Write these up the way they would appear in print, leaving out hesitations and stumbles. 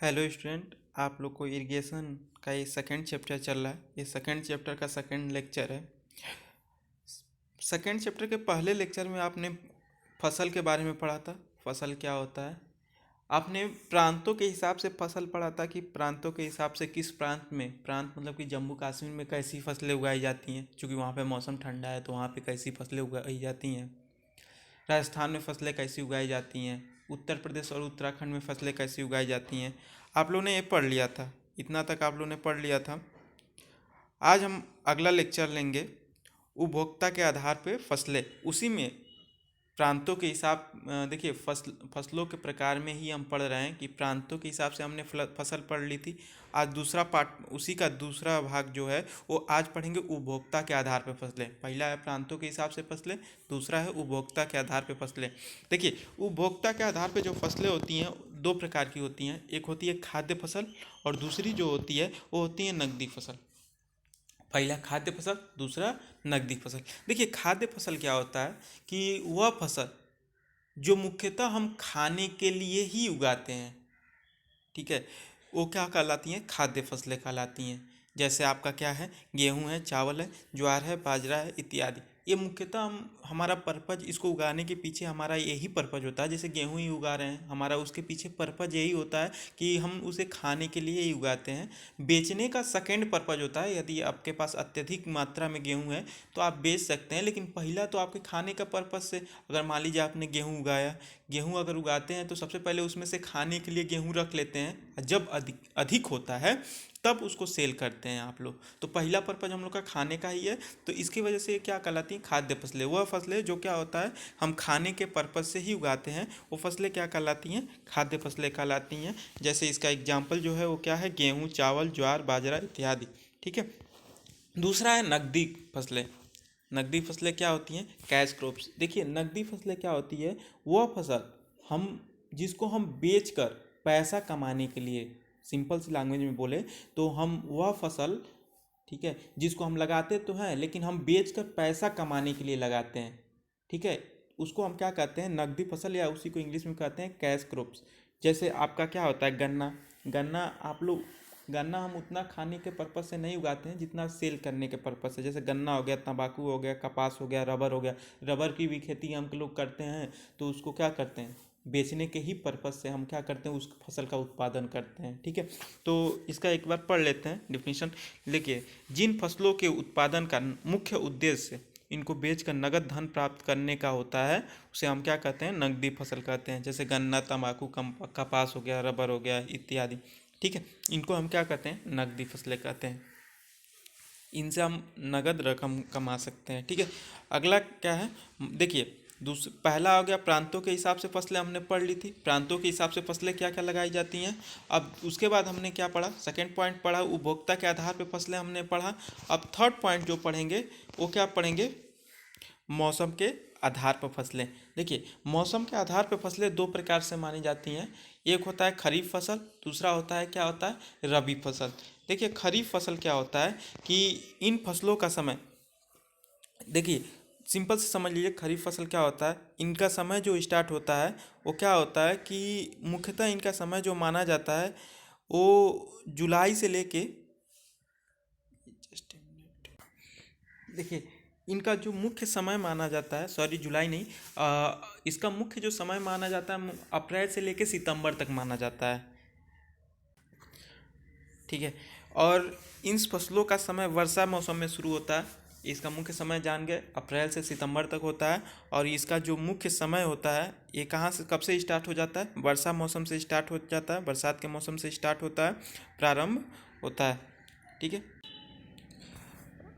Hello student, आप लोग को इरिगेशन का ये सेकंड चैप्टर चल रहा है। ये सेकंड चैप्टर का सेकंड लेक्चर है। सेकंड चैप्टर के पहले लेक्चर में आपने फसल के बारे में पढ़ा था। फसल क्या होता है, आपने प्रांतों के हिसाब से फसल पढ़ा था कि प्रांतों के हिसाब से किस प्रांत में, प्रांत मतलब कि जम्मू कश्मीर में कैसी फसलें उगाई जाती हैं, क्योंकि वहाँ पे मौसम ठंडा है तो वहाँ पे कैसी फसलें उगाई जाती हैं। राजस्थान में फसलें कैसी उगाई जाती हैं, उत्तर प्रदेश और उत्तराखंड में फसलें कैसी उगाई जाती हैं। आप लोगों ने ये पढ़ लिया था, इतना तक आप लोगों ने पढ़ लिया था। आज हम अगला लेक्चर लेंगे उपभोक्ता के आधार पे फसलें। उसी में प्रांतों के हिसाब, देखिए फसलों के प्रकार में ही हम पढ़ रहे हैं कि प्रांतों के हिसाब से हमने फसल पढ़ ली थी। आज दूसरा पार्ट, उसी का दूसरा भाग जो है वो आज पढ़ेंगे उपभोक्ता के आधार पर फसलें। पहला है प्रांतों के हिसाब से फसलें, दूसरा है उपभोक्ता के आधार पर फसलें। देखिए उपभोक्ता के आधार पर जो फसलें होती हैं दो प्रकार की होती हैं, एक होती है खाद्य फसल और दूसरी जो होती है वो होती है नकदी फसल। पहला खाद्य फसल, दूसरा नकदी फसल। देखिए खाद्य फसल क्या होता है कि वह फसल जो मुख्यतः हम खाने के लिए ही उगाते हैं, ठीक है, वो क्या कहलाती हैं, खाद्य फसलें कहलाती हैं। जैसे आपका क्या है, गेहूं है, चावल है, ज्वार है, बाजरा है इत्यादि। ये मुख्यतः हम, हमारा पर्पज, इसको उगाने के पीछे हमारा यही पर्पज होता है। जैसे गेहूं ही उगा रहे हैं, हमारा उसके पीछे पर्पज यही होता है कि हम उसे खाने के लिए ही उगाते हैं। बेचने का सेकेंड पर्पज होता है। यदि आपके पास अत्यधिक मात्रा में गेहूं है तो आप बेच सकते हैं, लेकिन पहला तो आपके खाने का पर्पज से, अगर मान लीजिए आपने गेहूं उगाया, गेहूं अगर उगाते हैं तो सबसे पहले उसमें से खाने के लिए गेहूं रख लेते हैं। जब अधिक अधिक होता है तब उसको सेल करते हैं आप लोग। तो पहला पर्पज हम लोग का खाने का ही है। तो इसकी वजह से ये क्या कहलाती हैं, खाद्य फसलें। वह फसलें जो क्या होता है हम खाने के पर्पज से ही उगाते हैं, वो फसलें क्या कहलाती हैं, खाद्य फसलें कहलाती हैं। जैसे इसका एग्जाम्पल जो है वो क्या है, गेहूँ, चावल, ज्वार, बाजरा इत्यादि। ठीक है। दूसरा है नकदी फसलें। नकदी फसलें क्या होती हैं, कैश क्रॉप्स। देखिए नकदी फसलें क्या होती है, वह फसल हम, जिसको हम बेचकर पैसा कमाने के लिए, सिंपल सी लैंग्वेज में बोले तो हम वह फसल, ठीक है, जिसको हम लगाते तो हैं लेकिन हम बेचकर पैसा कमाने के लिए लगाते हैं, ठीक है, उसको हम क्या कहते हैं, नकदी फसल, या उसी को इंग्लिश में कहते हैं कैश क्रॉप्स। जैसे आपका क्या होता है, गन्ना। गन्ना आप लोग, गन्ना हम उतना खाने के पर्पज़ से नहीं उगाते हैं जितना सेल करने के पर्पज़ से। जैसे गन्ना हो गया, तंबाकू हो गया, कपास हो गया, रबर हो गया। रबर की भी खेती हम लोग करते हैं, तो उसको क्या करते हैं, बेचने के ही पर्पज़ से हम क्या करते हैं, उस फसल का उत्पादन करते हैं। ठीक है। तो इसका एक बार पढ़ लेते हैं डिफिनीशन। देखिए, जिन फसलों के उत्पादन का मुख्य उद्देश्य इनको बेचकर नगद धन प्राप्त करने का होता है, उसे हम क्या कहते हैं, नकदी फसल कहते हैं। जैसे गन्ना, तंबाकू, कपास हो गया, रबर हो गया इत्यादि। ठीक है, इनको हम क्या कहते हैं, नकदी फसलें कहते हैं। इनसे हम नगद रकम कमा सकते हैं। ठीक है। अगला क्या है, देखिए पहला हो गया प्रांतों के हिसाब से फसलें, हमने पढ़ ली थी। प्रांतों के हिसाब से फसलें क्या क्या लगाई जाती हैं। अब उसके बाद हमने क्या पढ़ा, सेकंड पॉइंट पढ़ा, उपभोक्ता के आधार पर फसलें हमने पढ़ा। अब थर्ड पॉइंट जो पढ़ेंगे वो क्या पढ़ेंगे, मौसम के आधार पर फसलें। देखिए मौसम के आधार पर फसलें दो प्रकार से मानी जाती हैं। एक होता है खरीफ फसल, दूसरा होता है क्या होता है, रबी फसल। देखिए खरीफ फसल क्या होता है कि इन फसलों का समय, देखिए सिंपल से समझ लीजिए, खरीफ फसल क्या होता है, इनका समय जो स्टार्ट होता है वो क्या होता है कि मुख्यतः इनका समय जो माना जाता है वो जुलाई से लेके, देखिए इनका जो मुख्य समय माना जाता है, सॉरी जुलाई नहीं, इसका मुख्य जो समय माना जाता है अप्रैल से लेके सितंबर तक माना जाता है। ठीक है। और इन फसलों का समय वर्षा मौसम में शुरू होता है। इसका मुख्य समय जान गए, अप्रैल से सितंबर तक होता है। और इसका जो मुख्य समय होता है ये कहाँ से, कब से स्टार्ट हो जाता है, वर्षा मौसम से स्टार्ट हो जाता है, बरसात के मौसम से स्टार्ट होता है, प्रारंभ होता है। ठीक है।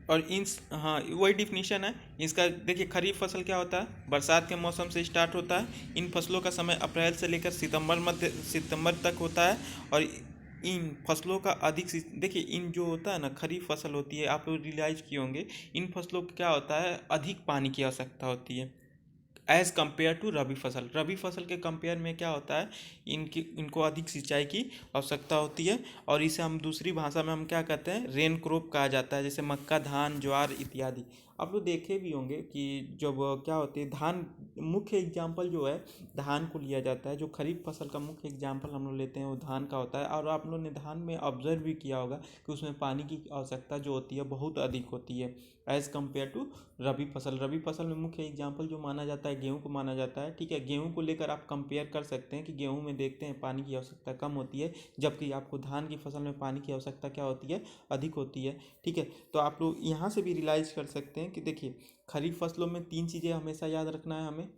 और इन, हाँ वही डिफिनीशन है इसका। देखिए खरीफ फसल क्या होता है, बरसात के मौसम से स्टार्ट होता है। इन फसलों का समय अप्रैल से लेकर सितंबर तक होता है। और इन फसलों का अधिक देखिए इन जो होता है ना, खरीफ फसल होती है, आप लोग रियलाइज किए होंगे, इन फसलों को क्या होता है, अधिक पानी की आवश्यकता होती है एज़ कम्पेयर टू रबी फसल। रबी फसल के कंपेयर में क्या होता है, इनको अधिक सिंचाई की आवश्यकता होती है। और इसे हम दूसरी भाषा में हम क्या कहते हैं, रेन क्रॉप कहा जाता है। जैसे मक्का, धान, ज्वार इत्यादि। आप लोग देखे भी होंगे कि जब क्या होती है धान, मुख्य एग्जाम्पल जो है धान को लिया जाता है। जो खरीफ फसल का मुख्य एग्जाम्पल हम लोग लेते हैं वो धान का होता है। और आप लोग ने धान में ऑब्जर्व भी किया होगा कि उसमें पानी की आवश्यकता जो होती है बहुत अधिक होती है एज़ कम्पेयर टू रबी फसल। रबी फसल में मुख्य एग्जाम्पल जो माना जाता है गेहूँ को माना जाता है। ठीक है, गेहूँ को लेकर आप कंपेयर कर सकते हैं कि गेहूँ में देखते हैं पानी की आवश्यकता कम होती है, जबकि आपको धान की फसल में पानी की आवश्यकता क्या होती है, अधिक होती है। ठीक है, तो आप लोग यहाँ से भी रियलाइज कर सकते हैं कि देखिए खरीफ फसलों में 3 चीज़ें हमेशा याद रखना है हमें।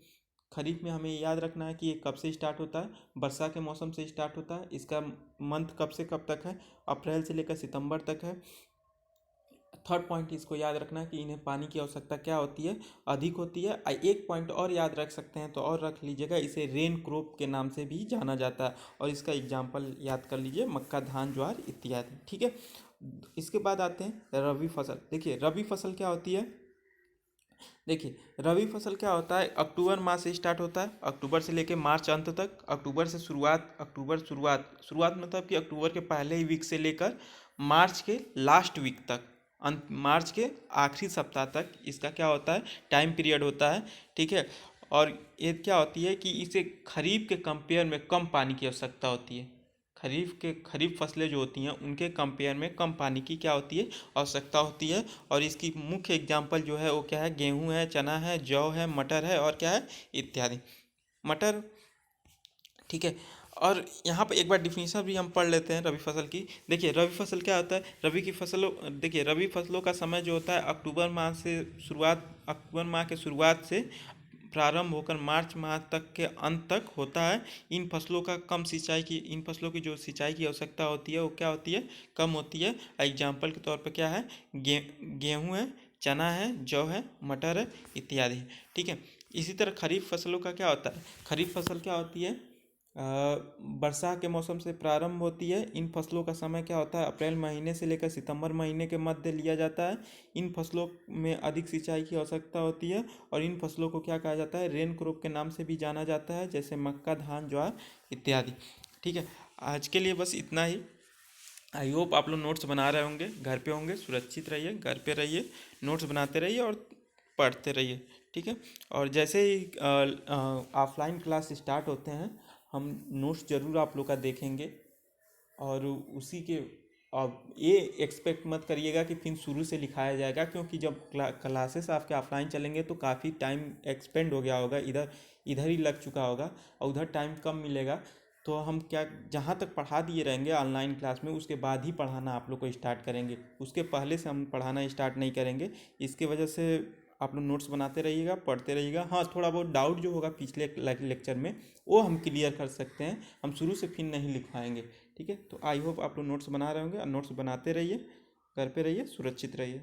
खरीफ में हमें याद रखना है कि ये कब से स्टार्ट होता है, वर्षा के मौसम से स्टार्ट होता है। इसका मंथ कब से कब तक है, अप्रैल से लेकर सितंबर तक है। थर्ड पॉइंट इसको याद रखना है कि इन्हें पानी की आवश्यकता क्या होती है, अधिक होती है। एक पॉइंट और याद रख सकते हैं तो और रख लीजिएगा, इसे रेन क्रॉप के नाम से भी जाना जाता है। और इसका एग्जाम्पल याद कर लीजिए, मक्का, धान, ज्वार इत्यादि। ठीक है, इसके बाद आते हैं रबी फसल। देखिए रबी फसल क्या होती है, देखिए रबी फसल क्या होता है, अक्टूबर माह से स्टार्ट होता है, अक्टूबर से लेकर मार्च अंत तक। अक्टूबर से शुरुआत, अक्टूबर शुरुआत मतलब कि अक्टूबर के पहले ही वीक से लेकर मार्च के लास्ट वीक तक, अंत मार्च के आखिरी सप्ताह तक इसका क्या होता है, टाइम पीरियड होता है। ठीक है, और ये क्या होती है कि इसे खरीफ के कंपेयर में कम पानी की आवश्यकता होती है। खरीफ फसलें जो होती हैं उनके कंपेयर में कम पानी की क्या होती है, आवश्यकता होती है। और इसकी मुख्य एग्जाम्पल जो है वो क्या है, गेहूं है, चना है, जौ है, मटर है और क्या है, इत्यादि। मटर, ठीक है। और यहाँ पर एक बार डिफिनीशन भी हम पढ़ लेते हैं रबी फसल की। देखिए रबी फसल क्या होता है, रबी की फसलों, देखिए रबी फसलों का समय जो होता है अक्टूबर माह के शुरुआत से प्रारंभ होकर मार्च माह तक के अंत तक होता है। इन फसलों की जो सिंचाई की आवश्यकता होती है वो क्या होती है, कम होती है। एग्जाम्पल के तौर पर क्या है, गेहूँ है, चना है, जौ है, मटर है, इत्यादि। ठीक है, इसी तरह खरीफ फसलों का क्या होता है, खरीफ फसल क्या होती है, वर्षा के मौसम से प्रारंभ होती है। इन फसलों का समय क्या होता है, अप्रैल महीने से लेकर सितंबर महीने के मध्य लिया जाता है। इन फसलों में अधिक सिंचाई की आवश्यकता होती है और इन फसलों को क्या कहा जाता है, रेन क्रॉप के नाम से भी जाना जाता है, जैसे मक्का, धान, ज्वार इत्यादि। ठीक है, आज के लिए बस इतना ही। आई होप आप लोग नोट्स बना रहे होंगे, घर पे होंगे, सुरक्षित रहिए, घर पे रहिए, नोट्स बनाते रहिए और पढ़ते रहिए। ठीक है, और जैसे ही ऑफलाइन क्लास स्टार्ट होते हैं हम नोट्स ज़रूर आप लोग का देखेंगे। और उसी के, अब ये एक्सपेक्ट मत करिएगा कि फिर शुरू से लिखाया जाएगा, क्योंकि जब क्लासेस आपके ऑफलाइन चलेंगे तो काफ़ी टाइम एक्सपेंड हो गया होगा, इधर इधर ही लग चुका होगा और उधर टाइम कम मिलेगा। तो हम क्या, जहाँ तक पढ़ा दिए रहेंगे ऑनलाइन क्लास में उसके बाद ही पढ़ाना आप लोग को स्टार्ट करेंगे, उसके पहले से हम पढ़ाना स्टार्ट नहीं करेंगे। इसके वजह से आप लोग नोट्स बनाते रहिएगा, पढ़ते रहिएगा। हाँ, थोड़ा बहुत डाउट जो होगा पिछले लेक्चर में वो हम क्लियर कर सकते हैं, हम शुरू से फिर नहीं लिखवाएंगे। ठीक है, तो आई होप आप लोग नोट्स बना रहे होंगे और नोट्स बनाते रहिए, घर पे रहिए, सुरक्षित रहिए।